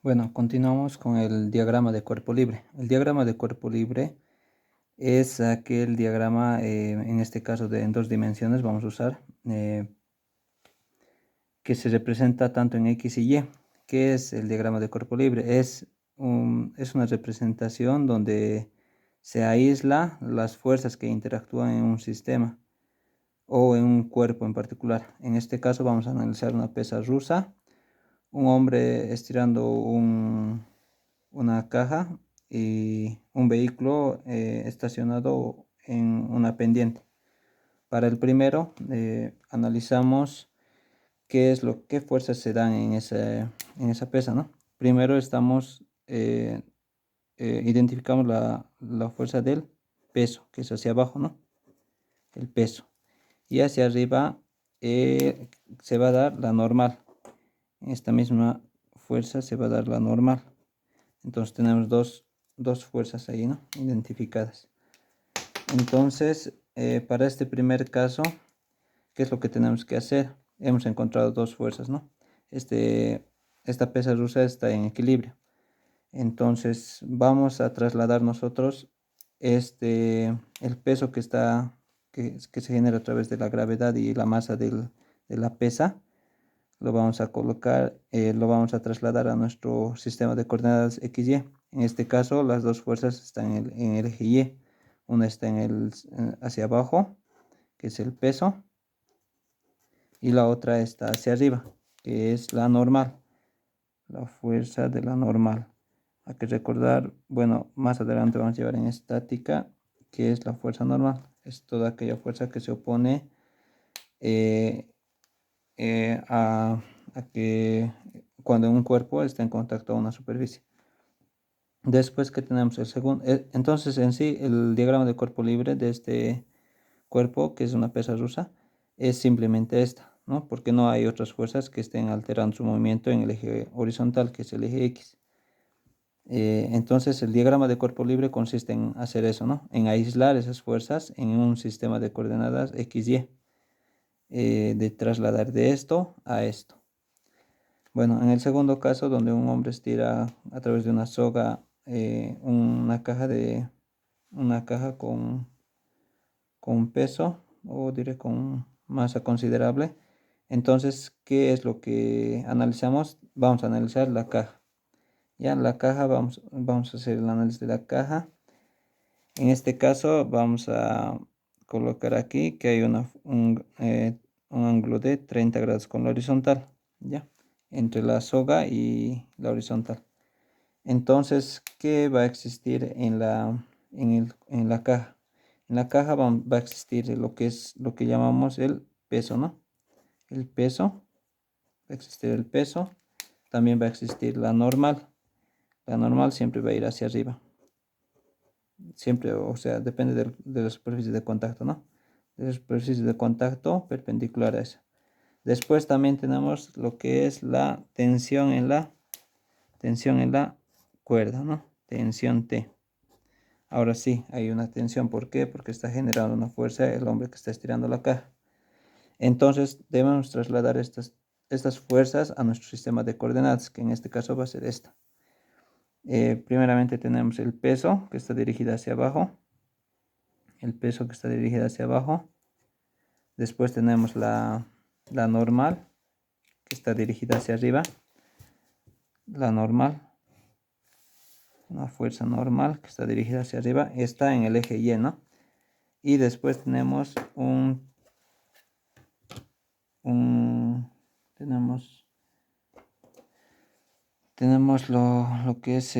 Bueno, continuamos con el diagrama de cuerpo libre. El diagrama de cuerpo libre es aquel diagrama, en este caso en 2 dimensiones vamos a usar, que se representa tanto en X y Y. ¿Qué es el diagrama de cuerpo libre? Es una representación donde se aísla las fuerzas que interactúan en un sistema o en un cuerpo en particular. En este caso vamos a analizar una pesa rusa, un hombre estirando una caja y un vehículo estacionado en una pendiente. Para el primero, analizamos qué fuerzas se dan en esa pesa, ¿no? Primero identificamos la fuerza del peso, que es hacia abajo, ¿no? El peso. Y hacia arriba se va a dar la normal. En esta misma fuerza se va a dar la normal. Entonces tenemos dos fuerzas ahí, ¿no? Identificadas. Entonces, para este primer caso, ¿qué es lo que tenemos que hacer? Hemos encontrado dos fuerzas, ¿no? Esta pesa rusa está en equilibrio. Entonces vamos a trasladar nosotros el peso que se genera a través de la gravedad y la masa de la pesa. Lo vamos a colocar, lo vamos a trasladar a nuestro sistema de coordenadas XY. En este caso, las dos fuerzas están en el eje Y. Una está hacia abajo, que es el peso, y la otra está hacia arriba, que es la normal, la fuerza de la normal. Hay que recordar, bueno, más adelante vamos a llevar en estática, que es la fuerza normal. Es toda aquella fuerza que se opone eh, a que cuando un cuerpo está en contacto a una superficie. Después que tenemos el segundo, entonces en sí el diagrama de cuerpo libre de este cuerpo, que es una pesa rusa, es simplemente esta, ¿no? Porque no hay otras fuerzas que estén alterando su movimiento en el eje horizontal, que es el eje X. Entonces el diagrama de cuerpo libre consiste en hacer eso, ¿no? En aislar esas fuerzas en un sistema de coordenadas XY, de trasladar de esto a esto. Bueno, en el segundo caso, donde un hombre estira a través de una soga una caja con peso, o diré con masa considerable. Entonces, ¿qué es lo que analizamos? Vamos a analizar la caja. Ya la caja, vamos a hacer el análisis de la caja. En este caso vamos a colocar aquí que hay un ángulo de 30 grados con la horizontal, ¿ya? Entre la soga y la horizontal. Entonces, ¿qué va a existir en la caja? En la caja va a existir lo que llamamos el peso, ¿no? El peso, va a existir el peso. También va a existir la normal. La normal siempre va a ir hacia arriba. Siempre, o sea, depende de la superficie de contacto, ¿no? De la superficie de contacto perpendicular a esa. Después también tenemos lo que es la tensión en la cuerda, ¿no? Tensión T. Ahora sí, hay una tensión. ¿Por qué? Porque está generando una fuerza el hombre que está estirando la caja. Entonces debemos trasladar estas fuerzas a nuestro sistema de coordenadas, que en este caso va a ser esta. Primeramente tenemos el peso que está dirigido hacia abajo. El peso que está dirigido hacia abajo. Después tenemos la normal que está dirigida hacia arriba. La normal. Una fuerza normal que está dirigida hacia arriba. Está en el eje Y, ¿no? Y después tenemos tenemos lo que es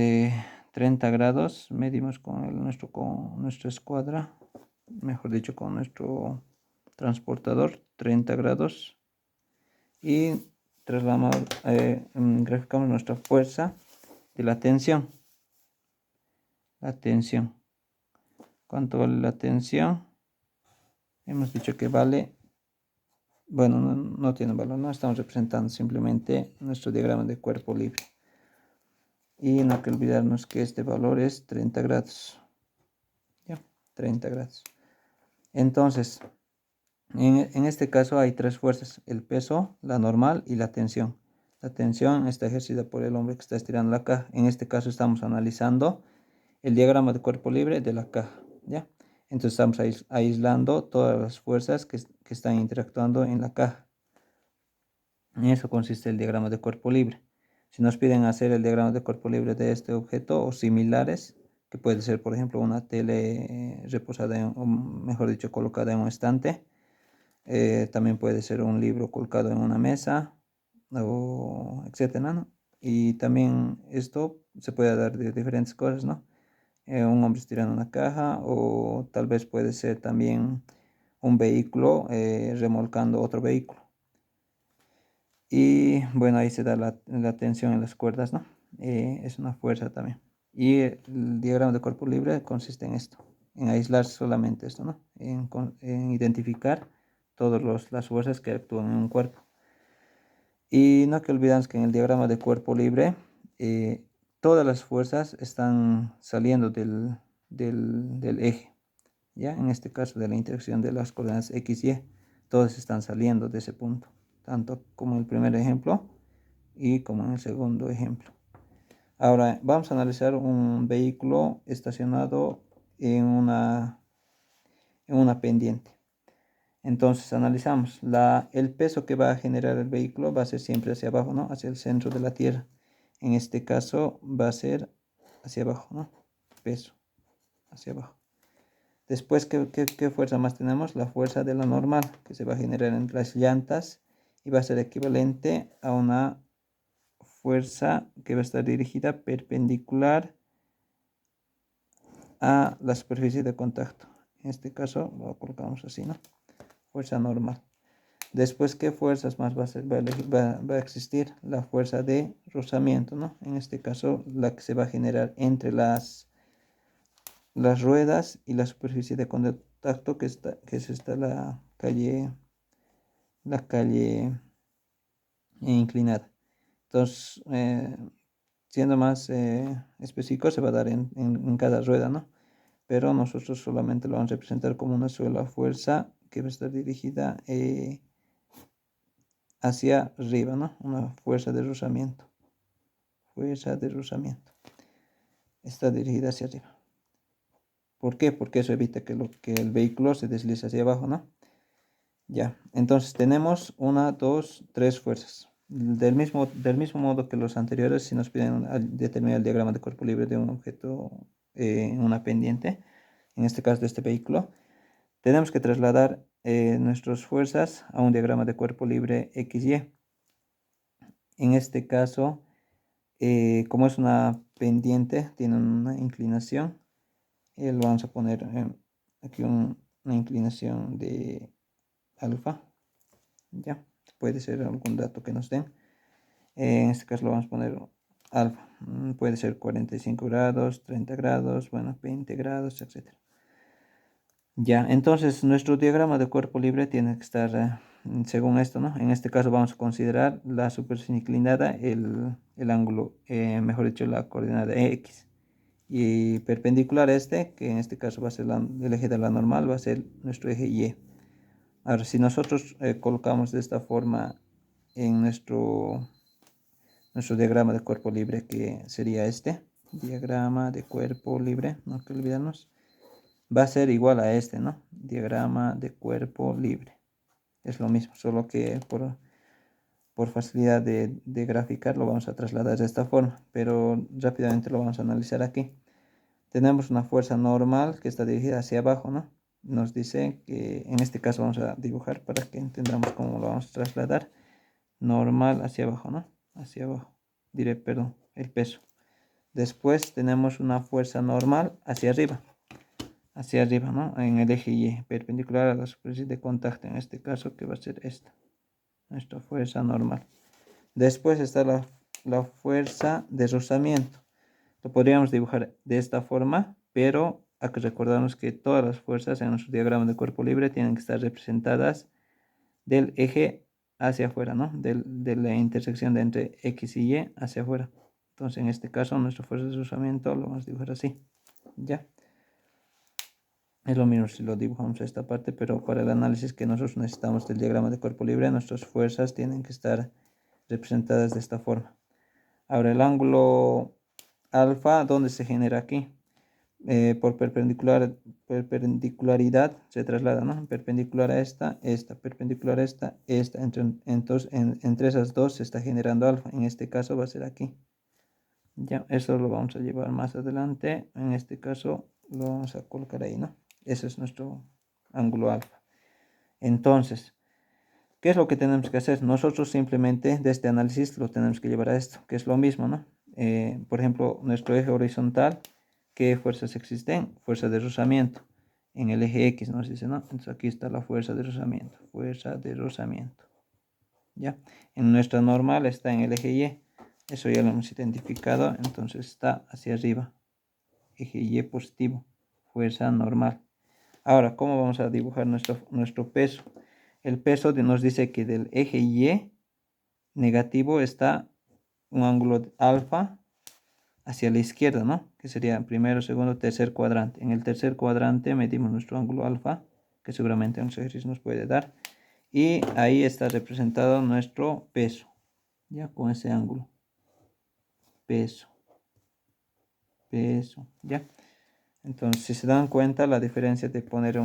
30 grados. Medimos con nuestra escuadra, mejor dicho con nuestro transportador, 30 grados. Y graficamos nuestra fuerza de la tensión. La tensión. ¿Cuánto vale la tensión? Hemos dicho que vale, bueno, no tiene valor, no estamos representando simplemente nuestro diagrama de cuerpo libre. Y no hay que olvidarnos que este valor es 30 grados. Ya, 30 grados. Entonces, en este caso hay tres fuerzas: el peso, la normal y la tensión. La tensión está ejercida por el hombre que está estirando la caja. En este caso estamos analizando el diagrama de cuerpo libre de la caja, ¿ya? Entonces estamos aislando todas las fuerzas que están interactuando en la caja. En eso consiste el diagrama de cuerpo libre. Si nos piden hacer el diagrama de cuerpo libre de este objeto o similares, que puede ser por ejemplo una tele reposada, o mejor dicho, colocada en un estante, también puede ser un libro colocado en una mesa, o etcétera, ¿no? Y también esto se puede dar de diferentes cosas, ¿no? Un hombre estirando una caja, o tal vez puede ser también un vehículo remolcando otro vehículo. Y bueno, ahí se da la tensión en las cuerdas, ¿no? Es una fuerza también. Y el diagrama de cuerpo libre consiste en esto, en aislar solamente esto, ¿no? En identificar todas las fuerzas que actúan en un cuerpo. Y no hay que olvidarnos que en el diagrama de cuerpo libre, todas las fuerzas están saliendo del eje, ¿ya? En este caso de la interacción de las coordenadas X y Y, todas están saliendo de ese punto, tanto como en el primer ejemplo y como en el segundo ejemplo. Ahora vamos a analizar un vehículo estacionado en una pendiente. Entonces analizamos, el peso que va a generar el vehículo va a ser siempre hacia abajo, ¿no? Hacia el centro de la Tierra. En este caso va a ser hacia abajo, ¿no? Peso hacia abajo. Después, ¿qué fuerza más tenemos? La fuerza de la normal, que se va a generar entre las llantas y va a ser equivalente a una fuerza que va a estar dirigida perpendicular a la superficie de contacto. En este caso lo colocamos así, ¿no? Fuerza normal. Después, ¿qué fuerzas más va a existir? La fuerza de rozamiento, ¿no? En este caso, la que se va a generar entre las ruedas y la superficie de contacto, que es esta la calle inclinada. Entonces, siendo más específico, se va a dar en cada rueda, ¿no? Pero nosotros solamente lo vamos a representar como una sola fuerza que va a estar dirigida hacia arriba, ¿no? Una fuerza de rozamiento. Fuerza de rozamiento. Está dirigida hacia arriba. ¿Por qué? Porque eso evita que el vehículo se deslice hacia abajo, ¿no? Ya, entonces tenemos una, dos, tres fuerzas. Del mismo modo que los anteriores, si nos piden determinar el diagrama de cuerpo libre de un objeto en una pendiente, en este caso de este vehículo, tenemos que trasladar nuestras fuerzas a un diagrama de cuerpo libre XY. En este caso, como es una pendiente, tiene una inclinación, lo vamos a poner aquí una inclinación de alfa, ya, puede ser algún dato que nos den. En este caso lo vamos a poner alfa, puede ser 45 grados, 30 grados, bueno, 20 grados, etc. Ya, entonces nuestro diagrama de cuerpo libre tiene que estar según esto, ¿no? En este caso vamos a considerar la superficie inclinada, el ángulo, mejor dicho, la coordenada X. Y perpendicular a este, que en este caso va a ser el eje de la normal, va a ser nuestro eje Y. Ahora, si nosotros colocamos de esta forma en nuestro diagrama de cuerpo libre, que sería este, diagrama de cuerpo libre, no hay que olvidarnos, va a ser igual a este, ¿no? Diagrama de cuerpo libre. Es lo mismo, solo que por facilidad de graficar lo vamos a trasladar de esta forma, pero rápidamente lo vamos a analizar aquí. Tenemos una fuerza normal que está dirigida hacia abajo, ¿no? Nos dice que en este caso vamos a dibujar para que entendamos cómo lo vamos a trasladar. Normal hacia abajo, ¿no? Hacia abajo. Diré, perdón, el peso. Después tenemos una fuerza normal hacia arriba, ¿no? En el eje Y, perpendicular a la superficie de contacto, en este caso que va a ser esta, nuestra fuerza normal. Después está la fuerza de rozamiento. Lo podríamos dibujar de esta forma, pero hay que recordarnos que todas las fuerzas en nuestro diagrama de cuerpo libre tienen que estar representadas del eje hacia afuera, ¿no? De la intersección de entre X y Y hacia afuera. Entonces, en este caso, nuestra fuerza de rozamiento lo vamos a dibujar así, ¿ya? Es lo mismo si lo dibujamos esta parte, pero para el análisis que nosotros necesitamos del diagrama de cuerpo libre, nuestras fuerzas tienen que estar representadas de esta forma. Ahora el ángulo alfa, ¿dónde se genera aquí? Por perpendicularidad se traslada, ¿no? Perpendicular a esta, perpendicular a esta. Entonces entre esas dos se está generando alfa. En este caso va a ser aquí. Ya, eso lo vamos a llevar más adelante. En este caso lo vamos a colocar ahí, ¿no? Ese es nuestro ángulo alfa. Entonces, ¿qué es lo que tenemos que hacer? Nosotros simplemente de este análisis lo tenemos que llevar a esto, que es lo mismo, ¿no? Por ejemplo, nuestro eje horizontal, ¿qué fuerzas existen? Fuerza de rozamiento. En el eje X nos dice, ¿no? Entonces aquí está la fuerza de rozamiento. Fuerza de rozamiento. ¿Ya? En nuestra normal está en el eje Y. Eso ya lo hemos identificado. Entonces está hacia arriba. Eje Y positivo. Fuerza normal. Ahora, ¿cómo vamos a dibujar nuestro peso? El peso nos dice que del eje Y negativo está un ángulo alfa hacia la izquierda, ¿no? Que sería primero, segundo, tercer cuadrante. En el tercer cuadrante medimos nuestro ángulo alfa, que seguramente en los ejercicios nos puede dar. Y ahí está representado nuestro peso, ya con ese ángulo. Peso. Ya. Entonces, si se dan cuenta, la diferencia de poner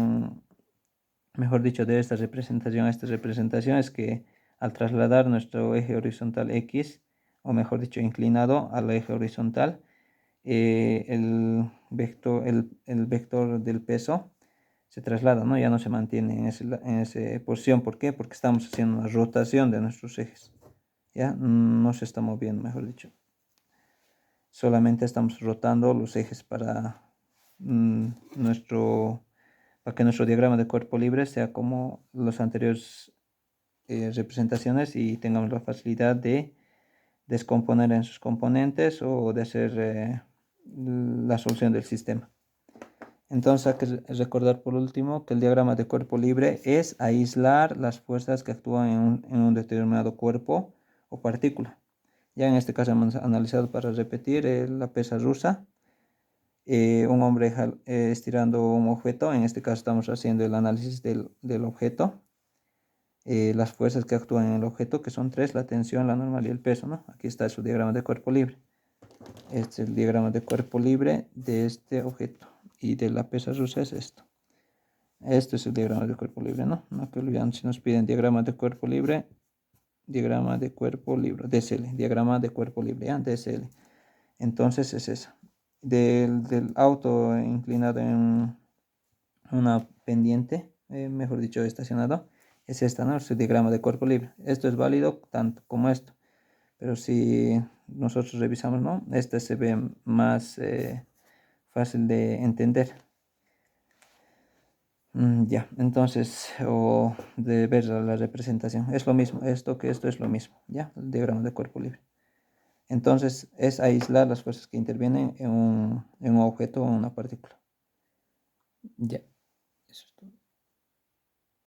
mejor dicho, de esta representación a esta representación es que al trasladar nuestro eje horizontal X, o mejor dicho, inclinado al eje horizontal, el vector del peso se traslada, ¿no? Ya no se mantiene en esa posición. ¿Por qué? Porque estamos haciendo una rotación de nuestros ejes. Ya no se está moviendo, mejor dicho. Solamente estamos rotando los ejes para que nuestro diagrama de cuerpo libre sea como los anteriores representaciones y tengamos la facilidad de descomponer en sus componentes o de hacer la solución del sistema. Entonces hay que recordar por último que el diagrama de cuerpo libre es aislar las fuerzas que actúan en un determinado cuerpo o partícula. Ya en este caso hemos analizado, para repetir, la pesa rusa. Un hombre estirando un objeto. En este caso estamos haciendo el análisis del objeto. Las fuerzas que actúan en el objeto, que son tres: la tensión, la normal y el peso, ¿no? Aquí está su diagrama de cuerpo libre. Este es el diagrama de cuerpo libre de este objeto, y de la pesa rusa es esto. Este es el diagrama de cuerpo libre, ¿no? No que olvidan, si nos piden diagrama de cuerpo libre, DSL, diagrama de cuerpo libre, ¿ya? DSL. Entonces es esa. Del auto inclinado en una pendiente, mejor dicho, estacionado, es esta, ¿no? Su diagrama de cuerpo libre. Esto es válido tanto como esto, pero si nosotros revisamos, ¿no? Este se ve más fácil de entender. Ya, entonces, o de ver la representación, es lo mismo, esto es lo mismo, ya, el diagrama de cuerpo libre. Entonces, es aislar las fuerzas que intervienen en un objeto o una partícula. Ya, eso es todo.